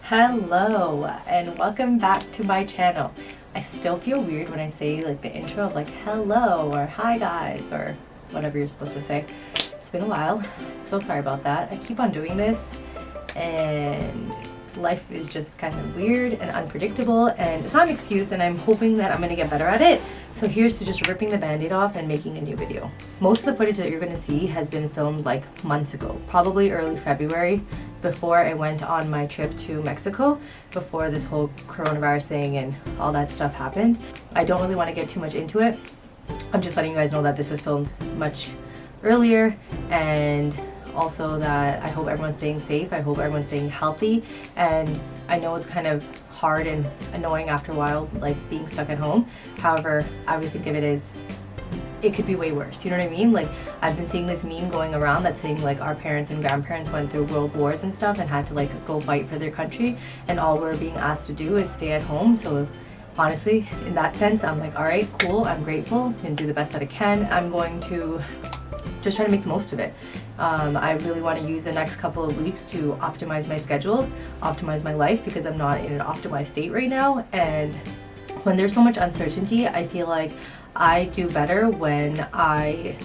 Hello and welcome back to my channel. I still feel weird when I say like the intro of like hello or hi guys or whatever you're supposed to say. It's been a while. I'm so sorry about that. I keep on doing this and life is just kind of weird and unpredictable, and it's not an excuse, and I'm hoping that I'm going to get better at it. So here's to just ripping the band-aid off and making a new video. Most of the footage that you're going to see has been filmed like months ago, probably early February, before I went on my trip to Mexico, before this whole coronavirus thing and all that stuff happened. I don't really want to get too much into it. I'm just letting you guys know that this was filmed much earlier, and also that I hope everyone's staying safe. I hope everyone's staying healthy, and I know it's kind of hard and annoying after a while, like being stuck at home. However, I would think of it as it could be way worse. You know what I mean? Like, I've been seeing this meme going around that's saying like our parents and grandparents went through world wars and stuff and had to like go fight for their country, and all we're being asked to do is stay at home. So honestly, in that sense, I'm like, all right, cool, I'm grateful, I'm gonna do the best that I can. I'm going to just try to make the most of it. I really want to use the next couple of weeks to optimize my schedule, optimize my life, because I'm not in an optimized state right now. And when there's so much uncertainty, I feel like I do better when I,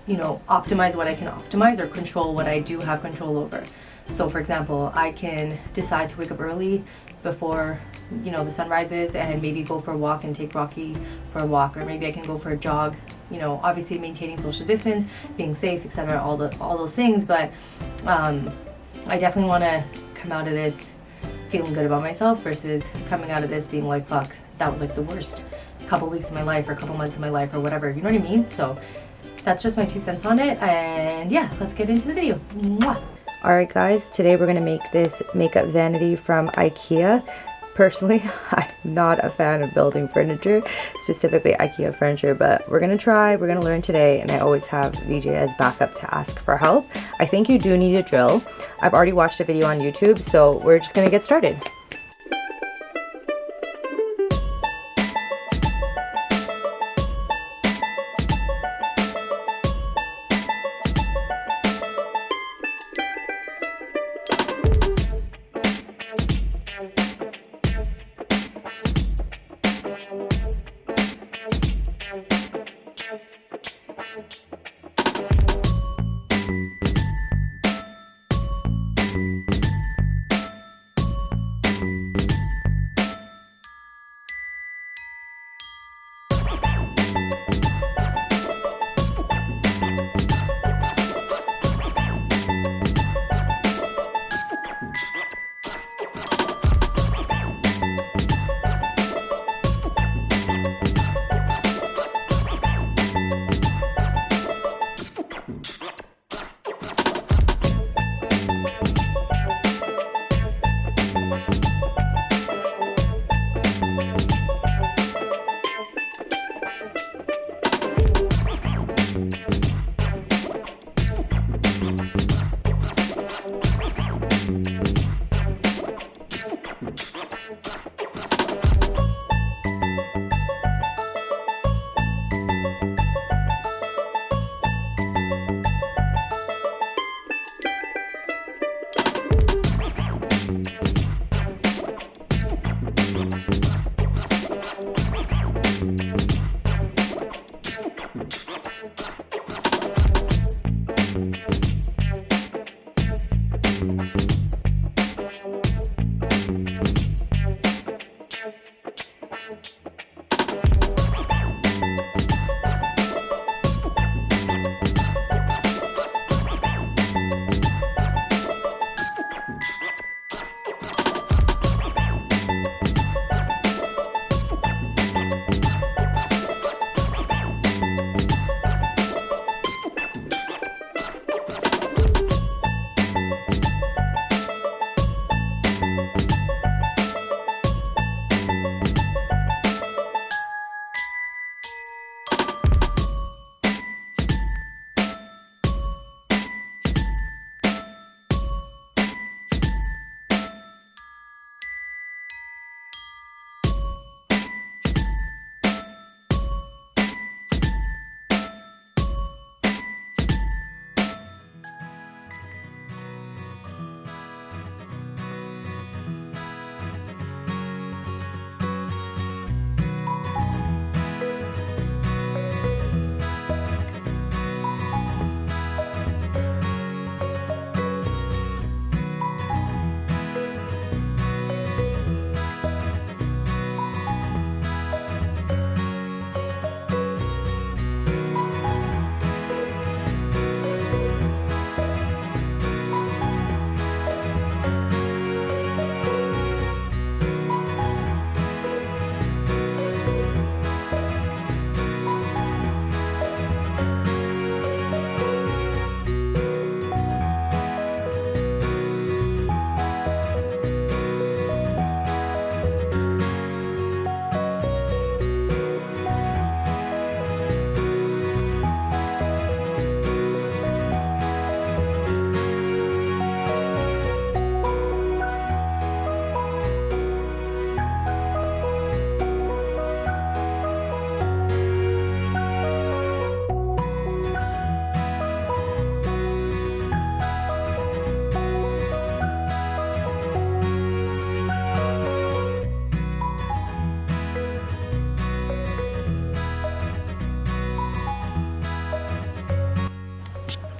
optimize what I can optimize or control what I do have control over. So for example, I can decide to wake up early before the sun rises and maybe go for a walk and take Rocky for a walk, or maybe I can go for a jog, obviously maintaining social distance, being safe, etc., all those things. But I definitely want to come out of this feeling good about myself versus coming out of this being like, fuck, that was like the worst couple weeks of my life or couple months of my life or whatever, you know what I mean? So that's just my 2 cents on it, and yeah, let's get into the video. Mwah! Alright guys, today we're going to make this makeup vanity from IKEA. Personally, I'm not a fan of building furniture, specifically IKEA furniture, but we're going to try, we're going to learn today, and I always have VJ as backup to ask for help. I think you do need a drill. I've already watched a video on YouTube, so we're just going to get started.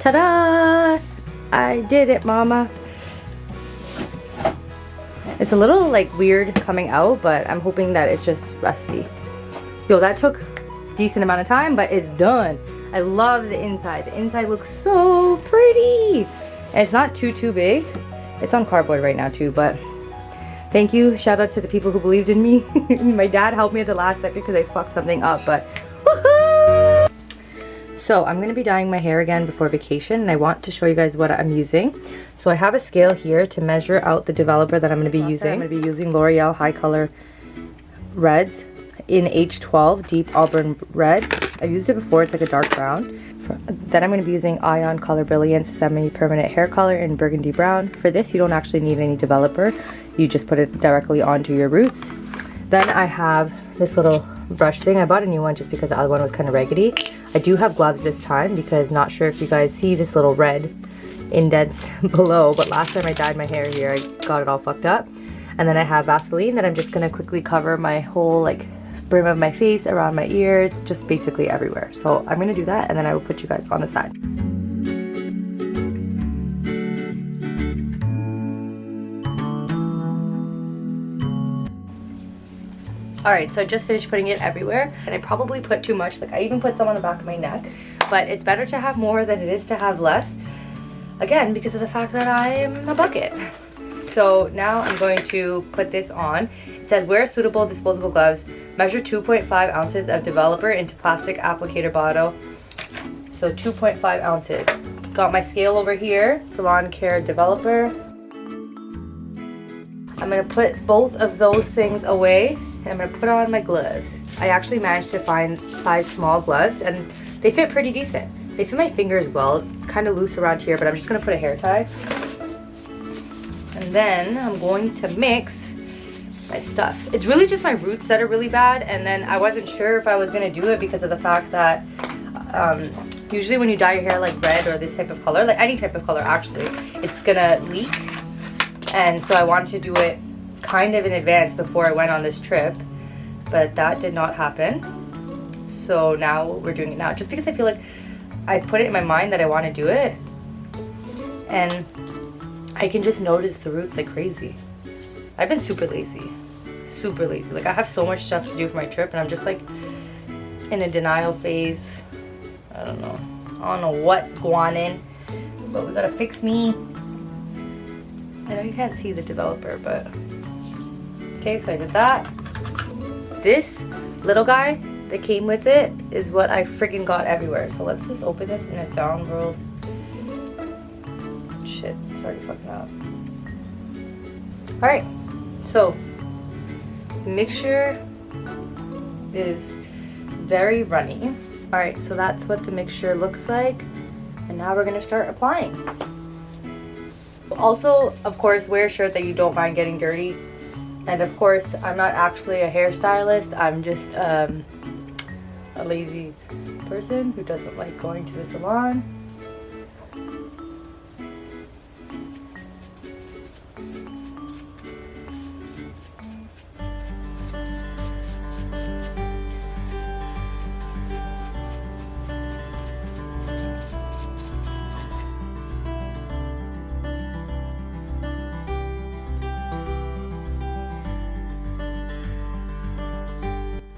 Ta-da! I did it, mama. It's a little like weird coming out, but I'm hoping that it's just rusty. Yo, that took a decent amount of time, but it's done. I love the inside. The inside looks so pretty. And it's not too big. It's on cardboard right now too, but thank you. Shout out to the people who believed in me. My dad helped me at the last second because I fucked something up, but woohoo! So I'm going to be dyeing my hair again before vacation, and I want to show you guys what I'm using. So I have a scale here to measure out the developer that I'm going to be using. I'm going to be using L'Oreal High Color Reds in H12 Deep Auburn Red. I've used it before. It's like a dark brown. Then I'm going to be using Ion Color Brilliance Semi-Permanent Hair Color in Burgundy Brown. For this, you don't actually need any developer. You just put it directly onto your roots. Then I have this little brush thing. I bought a new one just because the other one was kind of raggedy. I do have gloves this time because not sure if you guys see this little red indents below, but last time I dyed my hair here, I got it all fucked up. And then I have Vaseline that I'm just going to quickly cover my whole like brim of my face, around my ears, just basically everywhere. So I'm going to do that, and then I will put you guys on the side. Alright, so I just finished putting it everywhere, and I probably put too much. Like, I even put some on the back of my neck, but it's better to have more than it is to have less. Again, because of the fact that I'm a bucket. So now I'm going to put this on. It says, wear suitable disposable gloves. Measure 2.5 ounces of developer into plastic applicator bottle. So 2.5 ounces. Got my scale over here, Salon Care Developer. I'm going to put both of those things away. And I'm going to put on my gloves. I actually managed to find size small gloves, and they fit pretty decent. They fit my fingers well. It's kind of loose around here, but I'm just going to put a hair tie. And then I'm going to mix my stuff. It's really just my roots that are really bad, and then I wasn't sure if I was going to do it because of the fact that usually when you dye your hair like red or this type of color, like any type of color actually, it's going to leak. And so I wanted to do it kind of in advance before I went on this trip, but that did not happen. So now we're doing it now just because I feel like I put it in my mind that I want to do it, and I can just notice the roots like crazy. I've been super lazy. Like, I have so much stuff to do for my trip, and I'm just like in a denial phase. I don't know what's going in, but we gotta fix me. I know you can't see the developer, but okay, so I did that. This little guy that came with it is what I freaking got everywhere. So let's just open this in a down world. Shit, it's already fucking up. Alright, so the mixture is very runny. Alright, so that's what the mixture looks like. And now we're gonna start applying. Also, of course, wear a shirt that you don't mind getting dirty. And of course, I'm not actually a hairstylist. I'm just a lazy person who doesn't like going to the salon.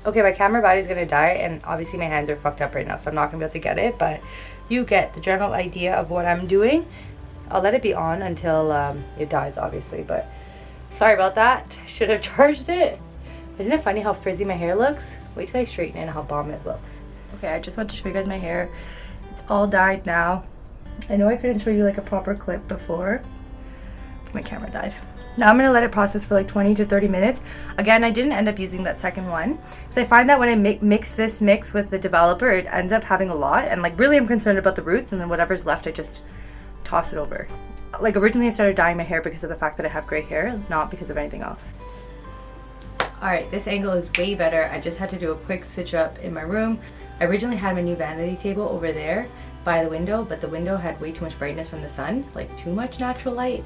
Okay, my camera battery's gonna die, and obviously my hands are fucked up right now, so I'm not gonna be able to get it, but you get the general idea of what I'm doing. I'll let it be on until it dies, obviously, but sorry about that. Should have charged it. Isn't it funny how frizzy my hair looks? Wait till I straighten it and how bomb it looks. Okay, I just want to show you guys my hair. It's all dyed now. I know I couldn't show you like a proper clip before. My camera died. Now I'm going to let it process for like 20 to 30 minutes. Again, I didn't end up using that second one because I find that when I mix this mix with the developer, it ends up having a lot, and like really I'm concerned about the roots, and then whatever's left I just toss it over. Like originally I started dyeing my hair because of the fact that I have gray hair, not because of anything else. Alright, this angle is way better. I just had to do a quick switch up in my room. I originally had my new vanity table over there by the window, but the window had way too much brightness from the sun, like too much natural light.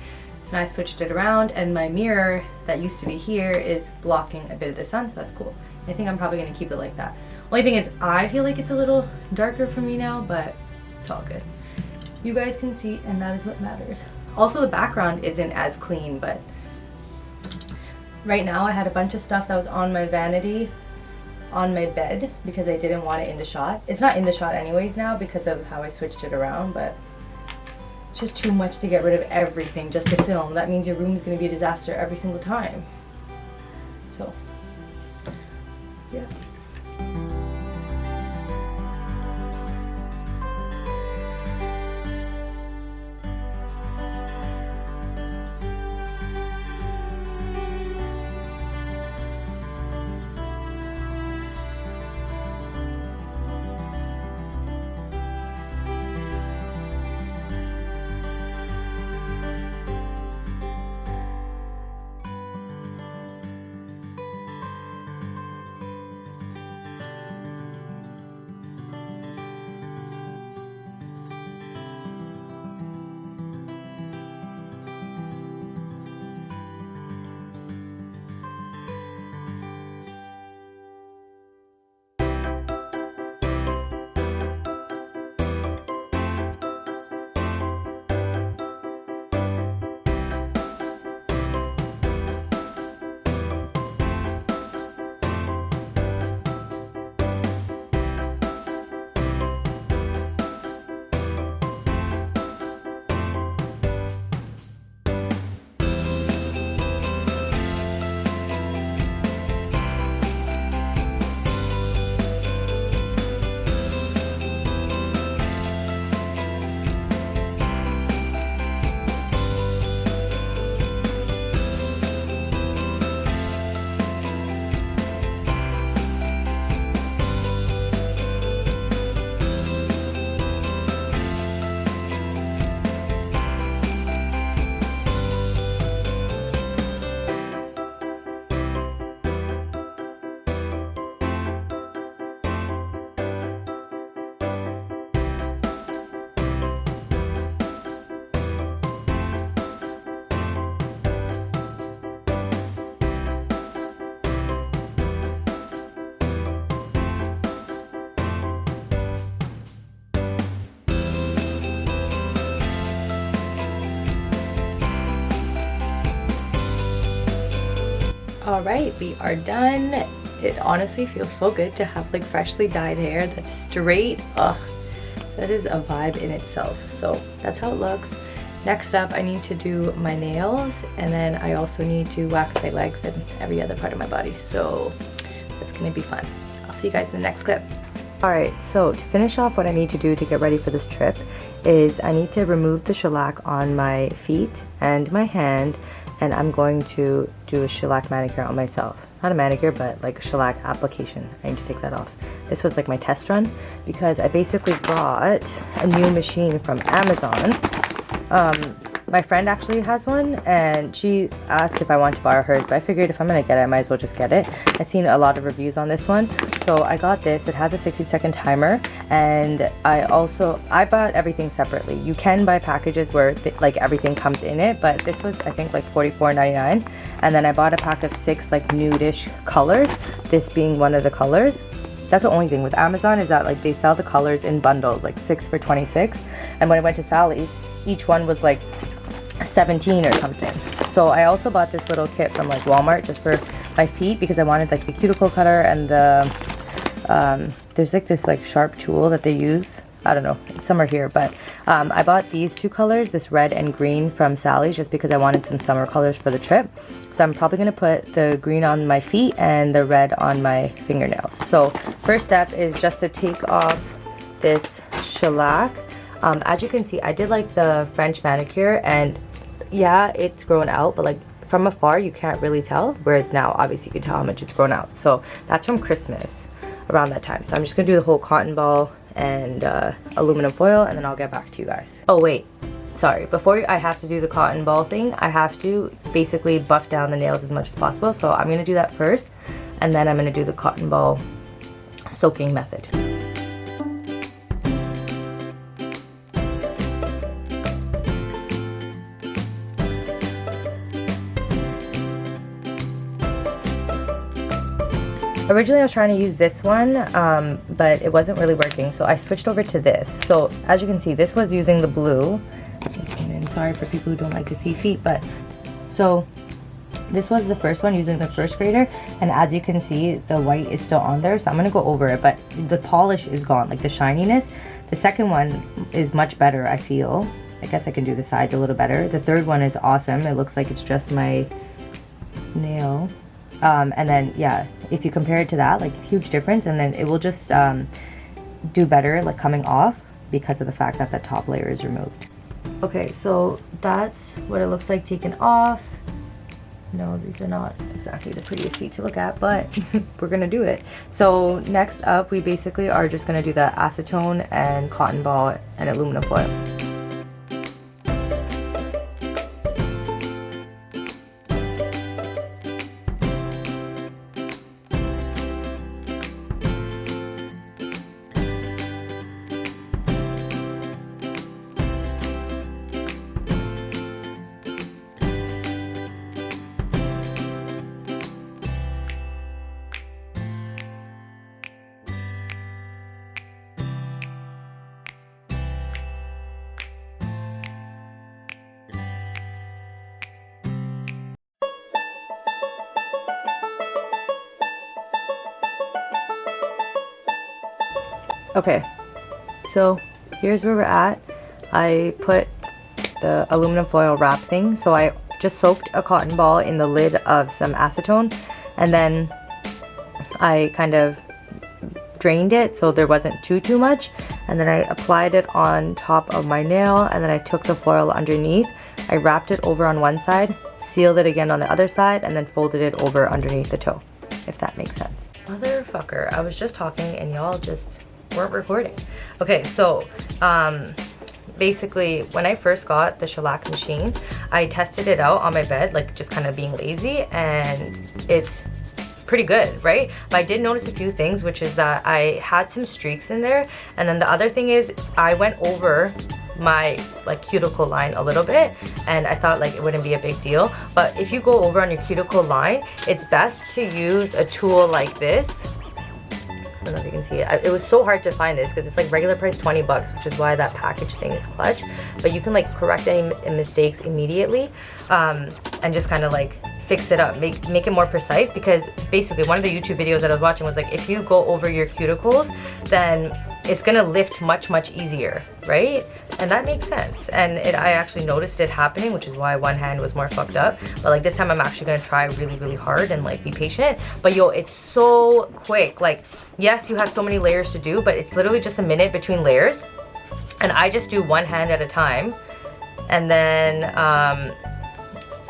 And I switched it around, and my mirror that used to be here is blocking a bit of the sun, so that's cool. I think I'm probably going to keep it like that. Only thing is I feel like it's a little darker for me now, but it's all good. you guys can see, and that is what matters. Also, the background isn't as clean, but right now I had a bunch of stuff that was on my vanity on my bed because I didn't want it in the shot. It's not in the shot anyways now because of how I switched it around, but it's just too much to get rid of everything just to film. That means your room is going to be a disaster every single time. So, yeah. Alright, we are done. It honestly feels so good to have like freshly dyed hair that's straight. Ugh, that is a vibe in itself. So that's how it looks. Next up, I need to do my nails, and then I also need to wax my legs and every other part of my body. So that's gonna be fun. I'll see you guys in the next clip. Alright, so to finish off, what I need to do to get ready for this trip is I need to remove the shellac on my feet and my hand, and I'm going to do a shellac manicure on myself. Not a manicure, but like a shellac application. I need to take that off. This was like my test run because I basically bought a new machine from Amazon. My friend actually has one, and she asked if I want to borrow hers, but I figured if I'm gonna get it, I might as well just get it. I've seen a lot of reviews on this one, so I got this. It has a 60-second timer, and I bought everything separately. You can buy packages where like everything comes in it, but this was I think like $44.99, and then I bought a pack of 6 like nude-ish colors, this being one of the colors. That's the only thing with Amazon, is that like they sell the colors in bundles, like 6 for $26, and when I went to Sally's, each one was like 17 or something. So I also bought this little kit from like Walmart just for my feet because I wanted like the cuticle cutter and the there's like this like sharp tool that they use. I don't know, it's somewhere here, but I bought these 2 colors, this red and green from Sally's, just because I wanted some summer colors for the trip. So I'm probably gonna put the green on my feet and the red on my fingernails. So first step is just to take off this shellac. As you can see, I did like the French manicure, and yeah, it's grown out, but like from afar you can't really tell, whereas now obviously you can tell how much it's grown out. So that's from Christmas, around that time. So I'm just gonna do the whole cotton ball and aluminum foil, and then I'll get back to you guys. Oh wait, sorry, before I have to do the cotton ball thing, I have to basically buff down the nails as much as possible. So I'm gonna do that first, and then I'm gonna do the cotton ball soaking method. Originally I was trying to use this one, but it wasn't really working, so I switched over to this. So as you can see, this was using the blue. And sorry for people who don't like to see feet, but so this was the first one using the first grader, and as you can see, the white is still on there, so I'm gonna go over it, but the polish is gone, like the shininess. The second one is much better, I feel. I guess I can do the sides a little better. The third one is awesome. It looks like it's just my nail. And then, yeah, if you compare it to that, like, huge difference, and then it will just do better, like, coming off because of the fact that the top layer is removed. Okay, so that's what it looks like taken off. No, these are not exactly the prettiest feet to look at, but we're gonna do it. So next up, we basically are just gonna do the acetone and cotton ball and aluminum foil. Okay, so here's where we're at. I put the aluminum foil wrap thing, so I just soaked a cotton ball in the lid of some acetone, and then I kind of drained it so there wasn't too much, and then I applied it on top of my nail, and then I took the foil underneath. I wrapped it over on one side, sealed it again on the other side, and then folded it over underneath the toe, if that makes sense. Motherfucker, I was just talking and y'all just weren't recording. Okay, so basically when I first got the shellac machine, I tested it out on my bed, like just kind of being lazy, and it's pretty good, right? But I did notice a few things, which is that I had some streaks in there, and then the other thing is I went over my like cuticle line a little bit, and I thought like it wouldn't be a big deal, but if you go over on your cuticle line, it's best to use a tool like this. I don't know if you can see it. It was so hard to find this because it's like regular price 20 bucks, which is why that package thing is clutch. But you can like correct any mistakes immediately, and just kind of like fix it up, make it more precise, because basically one of the YouTube videos that I was watching was like, if you go over your cuticles, then it's gonna lift much easier, right? And that makes sense. And I actually noticed it happening, which is why one hand was more fucked up. But like this time I'm actually gonna try really hard and like be patient. But yo, it's so quick. Like, yes, you have so many layers to do, but it's literally just a minute between layers. And I just do one hand at a time. And then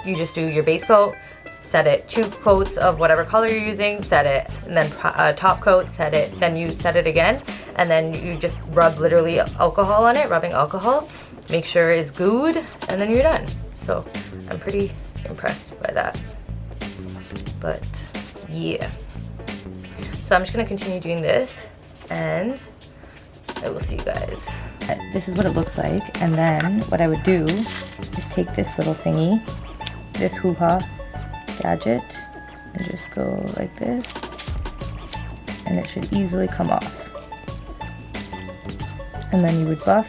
you just do your base coat, set it, 2 coats of whatever color you're using, set it, and then top coat, set it, then you set it again, and then you just rub literally alcohol on it, rubbing alcohol, make sure it's good, and then you're done. So I'm pretty impressed by that. But yeah, so I'm just gonna continue doing this, and I will see you guys. This is what it looks like, and then what I would do is take this little thingy, this hoo-ha gadget, and just go like this, and it should easily come off. And then you would buff.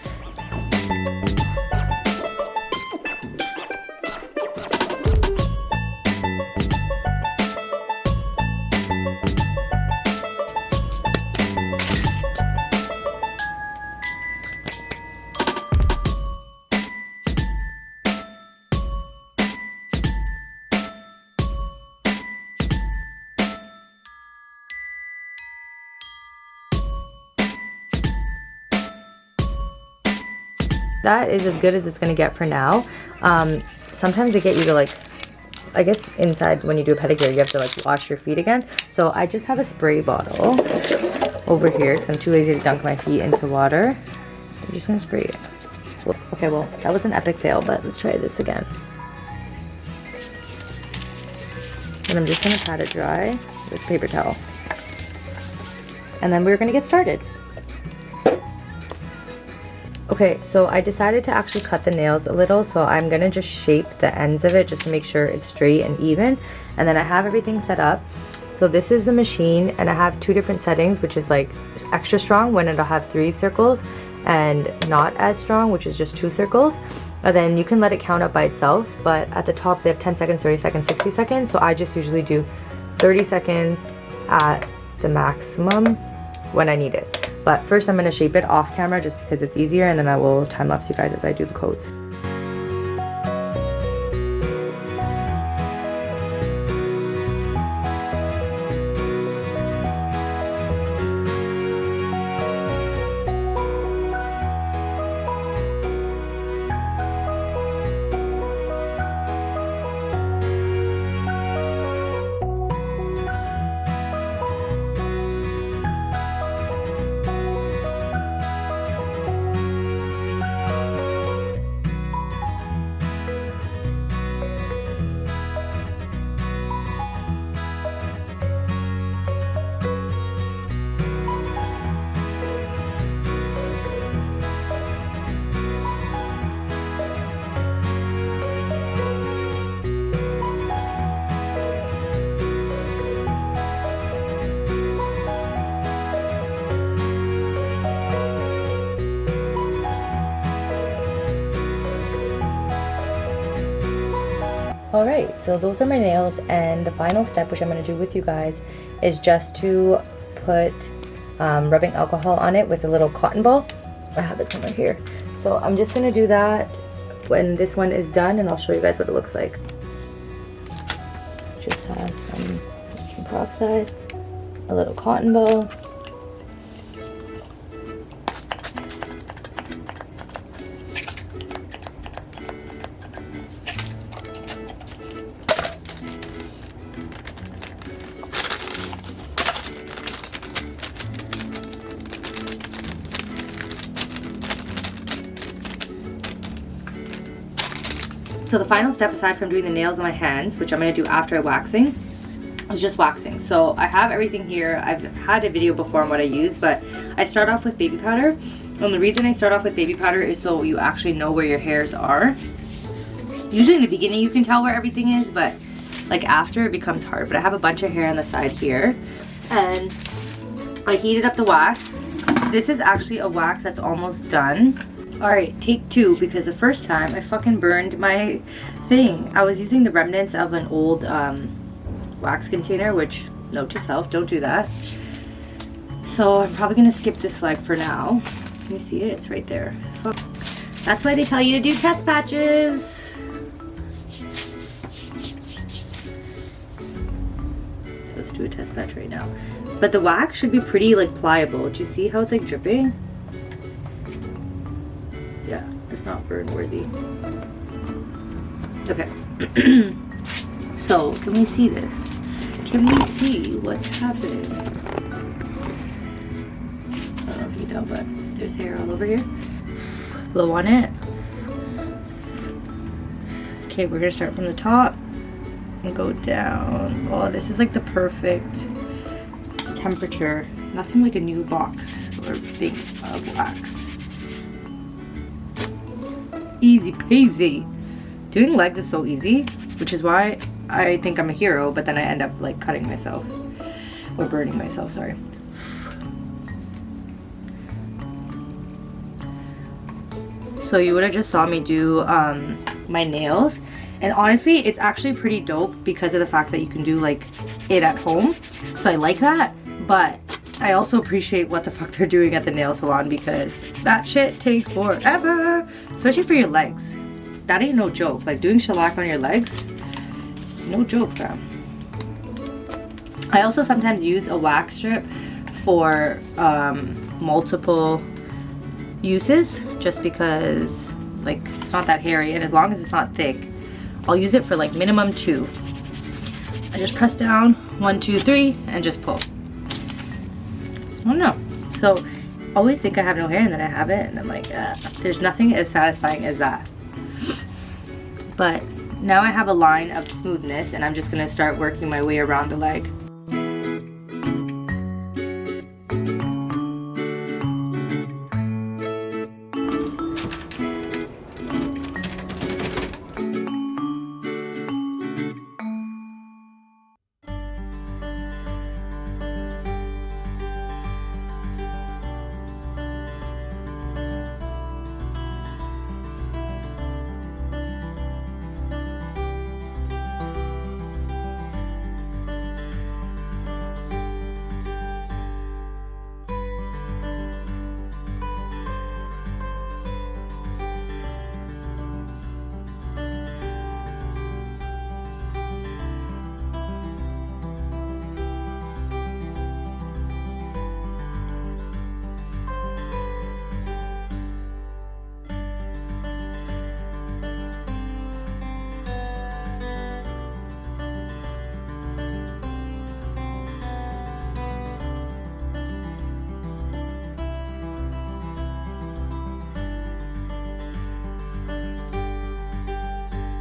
That is as good as it's gonna get for now. Sometimes they get you to like, I guess inside when you do a pedicure, you have to like wash your feet again. So I just have a spray bottle over here because I'm too lazy to dunk my feet into water. I'm just gonna spray it. Okay, well, that was an epic fail, but let's try this again. And I'm just gonna pat it dry with paper towel. And then we're gonna get started. Okay, so I decided to actually cut the nails a little, so I'm gonna just shape the ends of it just to make sure it's straight and even. And then I have everything set up. So So this is the machine, and I have 2 different settings, which is like extra strong when it'll have 3 circles, and not as strong, which is just 2 circles. And then you can let it count up by itself, but at the top they have 10 seconds, 30 seconds, 60 seconds. So I just usually do 30 seconds at the maximum when I need it. But first I'm going to shape it off camera just because it's easier, and then I will time lapse you guys as I do the coats. Alright, so those are my nails, and the final step, which I'm going to do with you guys, is just to put rubbing alcohol on it with a little cotton ball. I have it somewhere here. So I'm just going to do that when this one is done, and I'll show you guys what it looks like. Just have some hydrogen peroxide, a little cotton ball. So the final step, aside from doing the nails on my hands, which I'm going to do after waxing, is just waxing. So I have everything here. I've had a video before on what I use, but I start off with baby powder. And the reason I start off with baby powder is so you actually know where your hairs are. Usually in the beginning you can tell where everything is, but like after it becomes hard. But I have a bunch of hair on the side here, and I heated up the wax. This is actually a wax that's almost done. Alright, take 2, because the first time I fucking burned my thing. I was using the remnants of an old wax container, which, note to self, don't do that. So I'm probably going to skip this leg for now. Can you see it? It's right there. Fuck. That's why they tell you to do test patches. So let's do a test patch right now. But the wax should be pretty like pliable. Do you see how it's like dripping? Yeah, it's not burn worthy. Okay. So, can we see this? Can we see what's happening? I don't know if you can tell, but there's hair all over here. Blow on it. Okay, we're gonna start from the top and go down. Oh, this is like the perfect temperature. Nothing like a new box or thing of wax. Easy peasy. Doing legs is so easy, which is why I think I'm a hero, but then I end up like cutting myself or burning myself, sorry. So you would have just saw me do my nails, and honestly it's actually pretty dope because of the fact that you can do like it at home. So I like that, but I also appreciate what the fuck they're doing at the nail salon, because that shit takes forever, especially for your legs. That ain't no joke. Like doing shellac on your legs, no joke, fam. I also sometimes use a wax strip for multiple uses, just because like it's not that hairy, and as long as it's not thick, I'll use it for like minimum 2. I just press down 1, 2, 3 and just pull. I don't know. So always think I have no hair, and then I have it and I'm like, there's nothing as satisfying as that. But now I have a line of smoothness, and I'm just gonna start working my way around the leg.